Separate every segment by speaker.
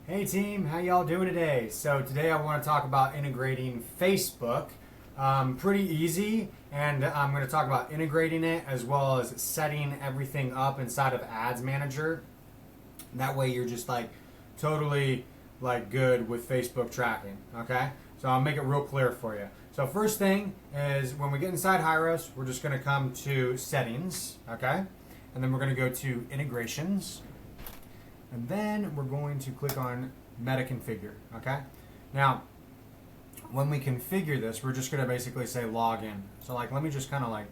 Speaker 1: Hey team, how y'all doing today? So today I want to talk about integrating Facebook. Pretty easy, and I'm going to talk about integrating it as well as setting everything up inside of Ads Manager. That way you're just like totally like good with Facebook tracking. Okay, so I'll make it real clear for you. So first thing is when we get inside Hyros, we're just going to come to Settings. Okay, and then we're going to go to Integrations. And then we're going to click on Meta Configure, okay? Now, when we configure this, we're just gonna basically say log in. So like, let me just kind of like,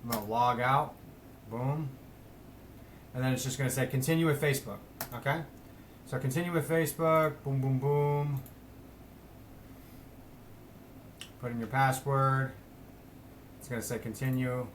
Speaker 1: I'm gonna log out, boom. And then it's just gonna say continue with Facebook, okay? So continue with Facebook, boom, boom, boom. Put in your password. It's gonna say continue.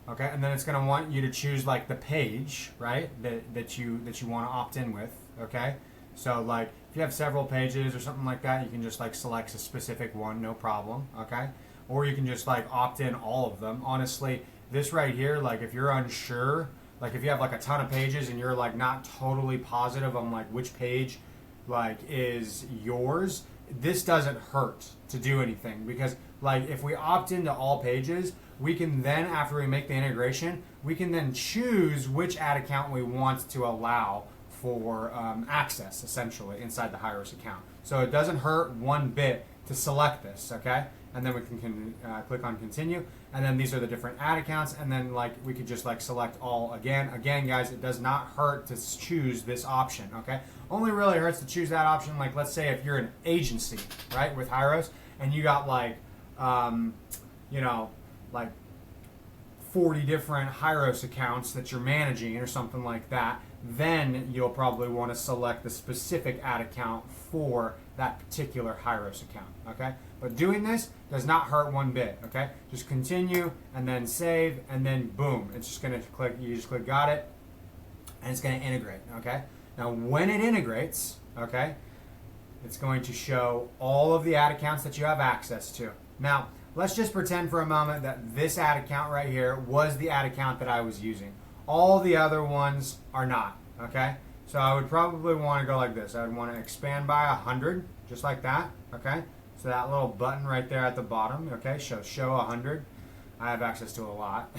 Speaker 1: Okay, and then it's going to want you to choose like the page, right? That you want to opt in with. Okay, so like if you have several pages or something like that, you can just like select a specific one, no problem. Okay, or you can just like opt in all of them. Honestly, this right here, like if you're unsure, like if you have like a ton of pages and you're like not totally positive on like which page like is yours, this doesn't hurt to do anything because like if we opt into all pages, we can then, after we make the integration, we can then choose which ad account we want to allow for access, essentially, inside the Hyros account. So it doesn't hurt one bit to select this, okay? And then we can click on continue, and then these are the different ad accounts, and then like we could just like select all again. Again, guys, it does not hurt to choose this option, okay? Only really hurts to choose that option, like let's say if you're an agency, right, with Hyros, and you got like, like 40 different Hyros accounts that you're managing or something like that, then you'll probably want to select the specific ad account for that particular Hyros account, okay? But doing this does not hurt one bit, okay? Just continue and then save and then boom. It's just going to click, you just click got it, and it's going to integrate, okay? Now when it integrates, okay, it's going to show all of the ad accounts that you have access to. Now, let's just pretend for a moment that this ad account right here was the ad account that I was using. All the other ones are not, okay? So I would probably want to go like this. I would want to expand by 100, just like that, okay? So that little button right there at the bottom, okay, show 100. I have access to a lot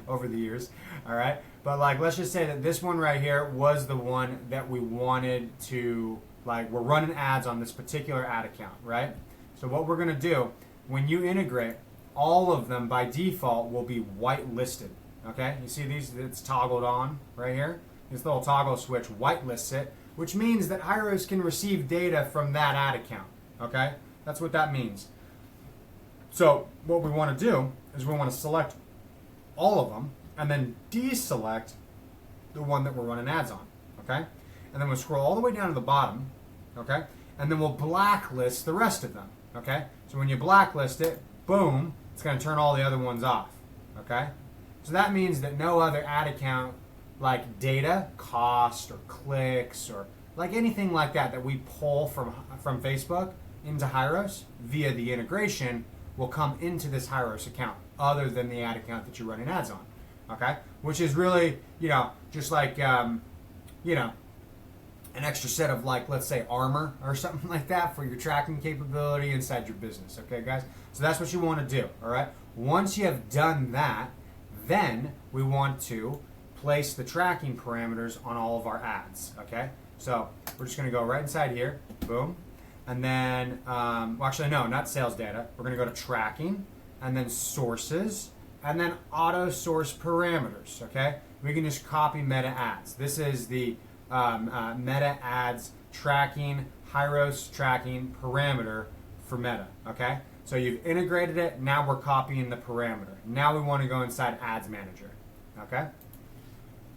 Speaker 1: over the years, all right? But like, let's just say that this one right here was the one that we wanted to, like, we're running ads on this particular ad account, right? So what we're going to do, when you integrate, all of them by default will be whitelisted. Okay, you see these? It's toggled on right here. This little toggle switch whitelists it, which means that Hyros can receive data from that ad account. Okay, that's what that means. So what we want to do is we want to select all of them and then deselect the one that we're running ads on. Okay, and then we'll scroll all the way down to the bottom. Okay, and then we'll blacklist the rest of them. Okay, so when you blacklist it, boom, it's going to turn all the other ones off. Okay, so that means that no other ad account like data, cost, or clicks, or like anything like that we pull from Facebook into Hyros via the integration will come into this Hyros account other than the ad account that you're running ads on. Okay, which is really, just like, an extra set of like, let's say armor or something like that for your tracking capability inside your business. Okay, guys? So that's what you want to do, all right? Once you have done that, then we want to place the tracking parameters on all of our ads, okay? So we're just going to go right inside here, boom. And then, well, actually, no, not sales data. We're going to go to tracking and then sources and then auto source parameters, okay? We can just copy meta ads. This is the Meta ads tracking, Hyros tracking parameter for Meta, okay? So you've integrated it, now we're copying the parameter. Now we want to go inside Ads Manager, okay?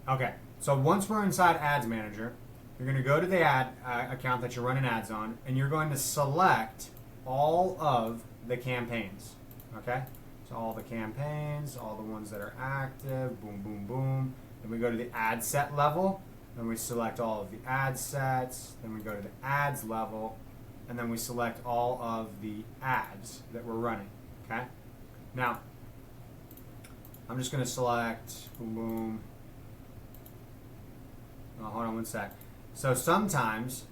Speaker 1: Okay, so once we're inside Ads Manager, you're going to go to the ad account that you're running ads on, and you're going to select all of the campaigns, okay? So all the campaigns, all the ones that are active, boom, boom, boom. Then we go to the ad set level, then we select all of the ad sets, then we go to the ads level, and then we select all of the ads that we're running, okay? Now, I'm just going to select, boom, boom. Oh, hold on one sec. So sometimes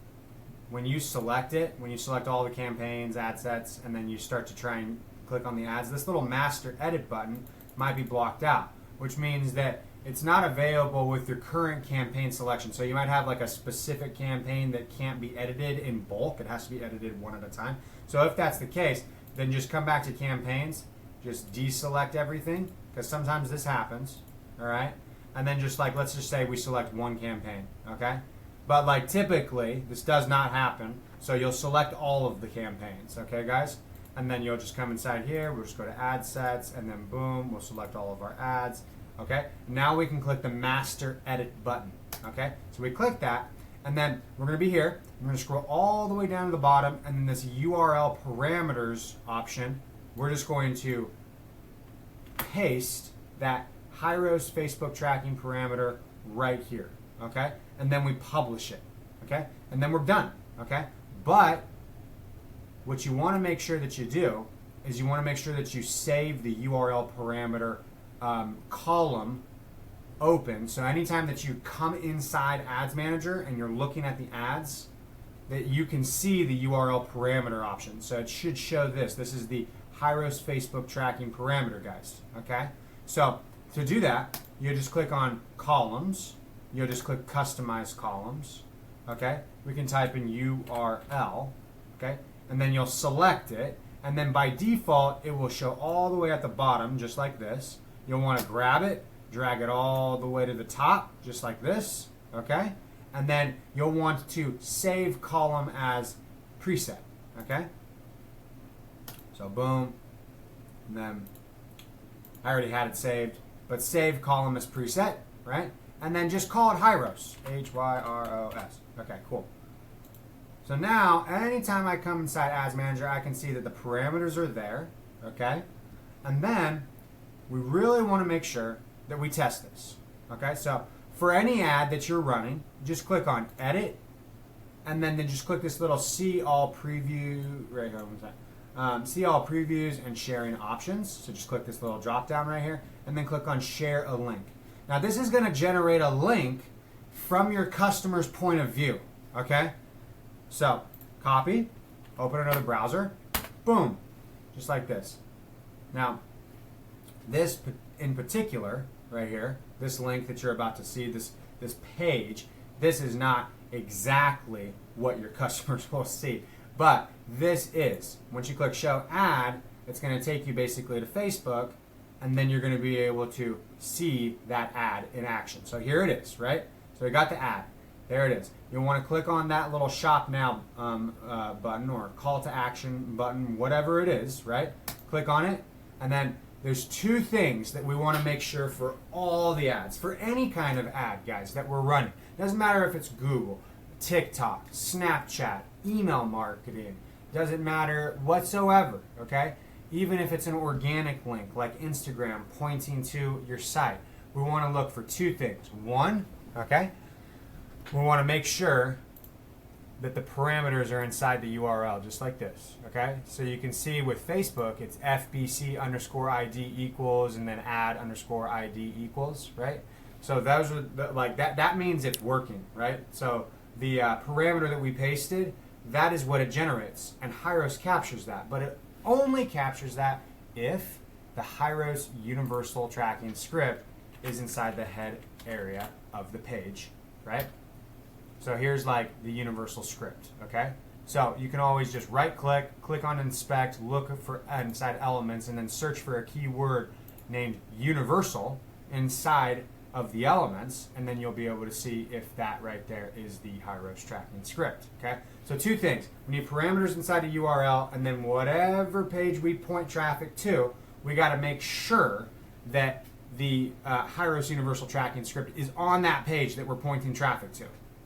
Speaker 1: when you select it, when you select all the campaigns, ad sets, and then you start to try and click on the ads, this little master edit button might be blocked out, which means that it's not available with your current campaign selection. So you might have like a specific campaign that can't be edited in bulk. It has to be edited one at a time. So if that's the case, then just come back to campaigns, just deselect everything, because sometimes this happens, all right? And then just like, let's just say we select one campaign, okay? But like typically, this does not happen. So you'll select all of the campaigns, okay guys? And then you'll just come inside here, we'll just go to ad sets, and then boom, we'll select all of our ads, okay? Now we can click the master edit button, okay? So we click that, and then we're gonna be here. We're gonna scroll all the way down to the bottom, and then this URL parameters option, we're just going to paste that Hyros Facebook tracking parameter right here, okay? And then we publish it, okay? And then we're done, okay? But what you want to make sure that you do is you want to make sure that you save the URL parameter column open. So anytime that you come inside Ads Manager and you're looking at the ads, that you can see the URL parameter option. So it should show this. This is the Hyros Facebook tracking parameter, guys, okay? So to do that, you just click on columns. You'll just click customize columns, okay? We can type in URL, okay? And then you'll select it, and then by default, it will show all the way at the bottom, just like this. You'll want to grab it, drag it all the way to the top, just like this, okay? And then you'll want to save column as preset, okay? So boom, and then I already had it saved, but save column as preset, right? And then just call it Hyros, Hyros. Okay, cool. So now, anytime I come inside Ads Manager, I can see that the parameters are there, okay? And then we really want to make sure that we test this, okay? So for any ad that you're running, just click on Edit, and then just click this little See All Preview, right here, one second. See All Previews and Sharing Options. So just click this little drop down right here, and then click on Share a Link. Now this is going to generate a link from your customer's point of view, okay? So copy, open another browser, boom, just like this. Now this in particular right here, this link that you're about to see, this page, this is not exactly what your customers will see, but this is. Once you click show ad, it's going to take you basically to Facebook, and then you're going to be able to see that ad in action. So here it is, right? So we got the ad. There it is. You'll want to click on that little shop now button or call to action button, whatever it is, right? Click on it, and then there's two things that we want to make sure for all the ads, for any kind of ad, guys, that we're running. Doesn't matter if it's Google, TikTok, Snapchat, email marketing, doesn't matter whatsoever, okay? Even if it's an organic link like Instagram pointing to your site, we want to look for two things. One, okay, we want to make sure that the parameters are inside the URL, just like this, okay? So you can see with Facebook, it's FBC_ID equals and then ad underscore ID equals, right? So those are like that means it's working, right? So the parameter that we pasted, that is what it generates, and Hyros captures that, but it only captures that if the Hyros universal tracking script is inside the head area of the page, right? So here's like the universal script, okay? So you can always just right click, click on inspect, look for inside elements, and then search for a keyword named universal inside of the elements, and then you'll be able to see if that right there is the Hyros tracking script, okay? So two things, we need parameters inside a URL, and then whatever page we point traffic to, we gotta make sure that the Hyros universal tracking script is on that page that we're pointing traffic to,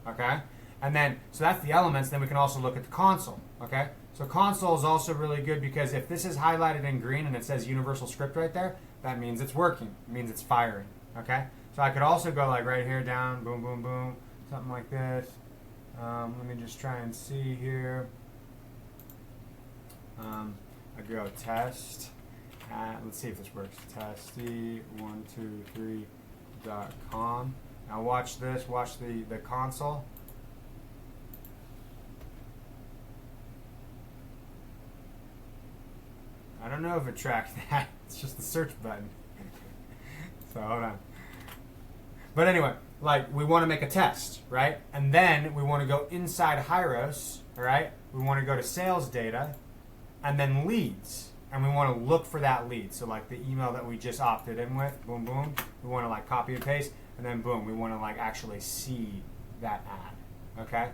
Speaker 1: okay? And then, so that's the elements, then we can also look at the console, okay? So console is also really good because if this is highlighted in green and it says universal script right there, that means it's working, it means it's firing, okay? So I could also go like right here down, boom, boom, boom, something like this. Let me just try and see here. I go test. Let's see if this works. Testy123.com. Now watch this. Watch the console. I don't know if it tracked that. It's just the search button. So hold on. But anyway, like we want to make a test, right? And then we want to go inside Hyros, all right? We want to go to sales data and then leads. And we want to look for that lead. So like the email that we just opted in with, boom, boom. We want to like copy and paste, and then boom, we want to like actually see that ad, okay?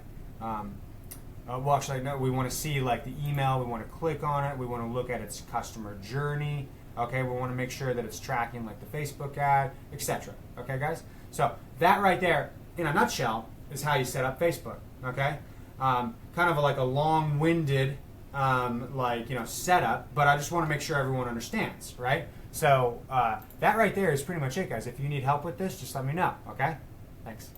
Speaker 1: Well, actually, no, we want to see like the email. We want to click on it. We want to look at its customer journey. Okay, we want to make sure that it's tracking like the Facebook ad, etc. Okay, guys? So that right there, in a nutshell, is how you set up Facebook, okay? Kind of like a long-winded setup, but I just want to make sure everyone understands, right? So that right there is pretty much it, guys. If you need help with this, just let me know, okay? Thanks.